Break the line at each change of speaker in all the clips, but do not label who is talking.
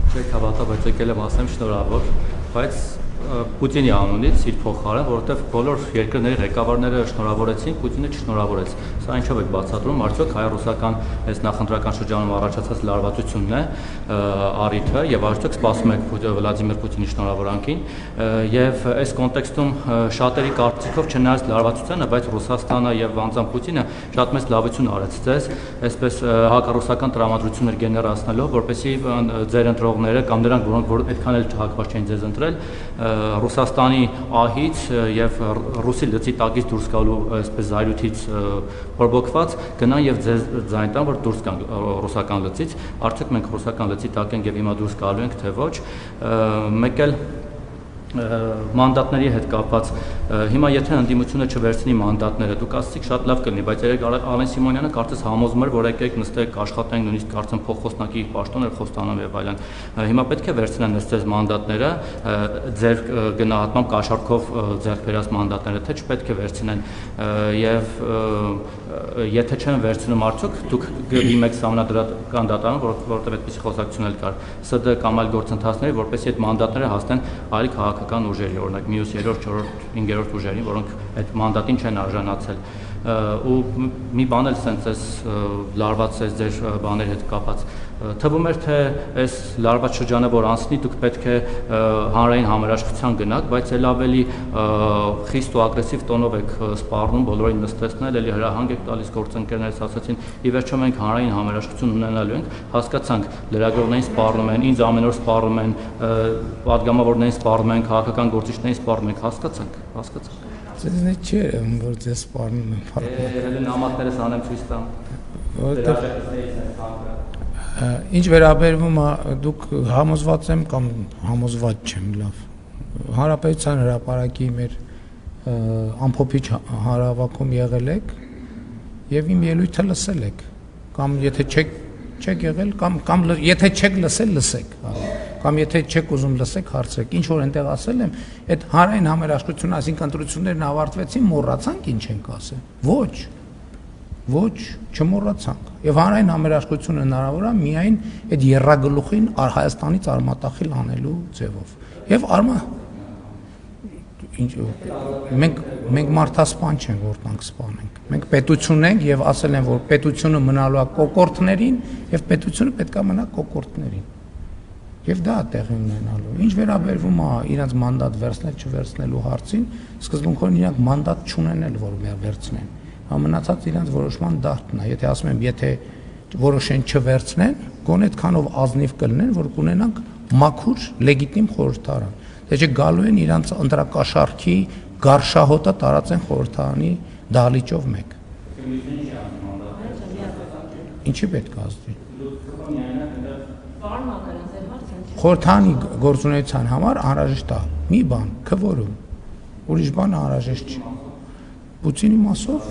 Չեք հավատա, բայց եկել եմ ասեմ շնորհավոր, բայց Պուտինի անունից իր փոխարեն, որովհետև բոլոր երկրների ղեկավարները շնորհավորեցին, Պուտինը չշնորհավորեց։ Սա ինչով եք բացատրում, արդյոք հայ-ռուսական այս նախընտրական շրջանում առաջացած լարվածությունն է առիթը եւ արդյոք սպասում եք Վլադիմիր Պուտինի շնորհավորանքին եւ այս կոնտեքստում շատերի կարծիքով չնայած լարվածությանը, բայց Ռուսաստանը եւ անձամբ Պուտինը շատ մեծ լավություն արեց ձեզ, այսպես հակառուսական տրամադրություններ գեներացնելով, որպեսզի ձեր ընտրողները կամ նրանք, որոնք այդքան էլ հակված չեն ձեզ ընտրել, Ռուսաստանի ահից եւ ռուսի լծի տակից դուրս գալու այսպես զայրույթից բորբոքված գնան եւ ձեզ ձայն տան, որ դուրս գան ռուսական լծից, արդյոք մենք ռուսական լծի տակ ենք եւ հիմա դուրս գալու ենք թե ոչ, մեկ էլ մանդատների հետ կապված հիմա եթե ընդդիմությունը չվերցնի մանդատները դուք ասացիք շատ լավ կլինի բայց երեք Ալեն Սիմոնյանը կարծես համոզում էր որ եկեք նստեք աշխատենք նույնիսկ կարծեմ փոխխոսնակի պաշտոն էր խոստանում եւ այլն հիմա պետք է վերցնեն ըստ մանդատները ձեր գնահատմամբ կաշառքով ձեռք բերած մանդատները թե չպետք է վերցնեն եւ եթե չեն վերցնում արդյոք դուք դիմեք Սահմանադրական դատարան որովհետեւ այդպիսի խոսակցություն էլ կար ՍԴ կամ այլ գործընթացների որպեսզի այդ մանդատները հասնեն այլ քաղաքական ուժերի, օրինակ մյուս 3-րդ, 4-րդ, 5-րդ ուժերին, որոնք այդ մանդատին չեն արժանացել ու մի բան էլ սենց էս լարված էս ձեր բաների հետ կապած թվում էր թե այս լարված շրջանը որ անցնի դուք պետք է հանրային համերաշխության գնաք, բայց էլ ավելի խիստ ու ագրեսիվ տոնով եք սպառնում բոլորին նստեցնել, էլի հրահանգ եք տալիս գործընկերներից ասացին ի վերջո մենք հանրային համերաշխություն ունենալու ենք, հասկացանք լրագրողներին սպառնում են, ինձ ամեն օր սպառնում են, պատգամավորներին սպառնում են, քաղաքական գործիչներին սպառնում են, հասկացանք
Ձեզնի չէ, որ ձեզ սպառնում են
Հելեն նամակներս անեմ ցույց տամ
Ինչ վերաբերվում է դուք համոզված եմ կամ համոզված չեմ լավ Հանրապետության հրապարակի մեր ամփոփիչ հանրահավաքում եղել եք եւ իմ ելույթը լսել եք կամ եթե չեք եղել կամ եթե չեք լսել լսեք կամ եթե չեք ուզում լսեք հարցրեք ինչ որ այնտեղ ասել եմ այդ հանրային համերաշխությունը այսինքն ընտրություններն ավարտվեցին մոռացանք ինչ ենք ասել ոչ չմոռացանք եւ հանրային համերաշխությունը հնարավոր է միայն այդ երրագլուխին Հայաստանից արմատախիլ անելու ձևով եւ մենք մարդասպան չենք որ տանք սպանենք մենք պետություն ենք եւ ասել են որ պետությունը մնալու է կոկորտներին եւ պետությունը պետք է մնա կոկորտներին Եվ դա տեղի ունենալու։ Ինչ վերաբերվում է իրանց մանդատ վերցնել չվերցնելու հարցին, սկզբունքորեն իրանք մանդատ չունեն էլ որ վերցնեն։ Ամենացած իրանց որոշման դաշտն է։ Եթե ասում եմ, եթե որոշեն չվերցնեն, գոնե այդքանով ազնիվ կլինեն, որ կունենանք մաքուր լեգիտիմ խորհրդարան։ Դե չէ գալու են իրանց ընտրակաշառքի գարշահոտը տարածեն խորհրդարանի դահլիճով մեկ։ Ինչի պետք է ազդի։ Խորհրդանի գործունեության համար անհրաժեշտ է մի բան, քվորում, ուրիշ բան անհրաժեշտ չի։ Պուտինի մասով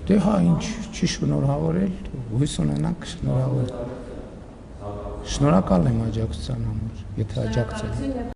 դե հա ինչ չի շնորհավորել, հույս ունենանք շնորհավորել։ Շնորհակալ եմ աջակցության համար, եթե աջակցել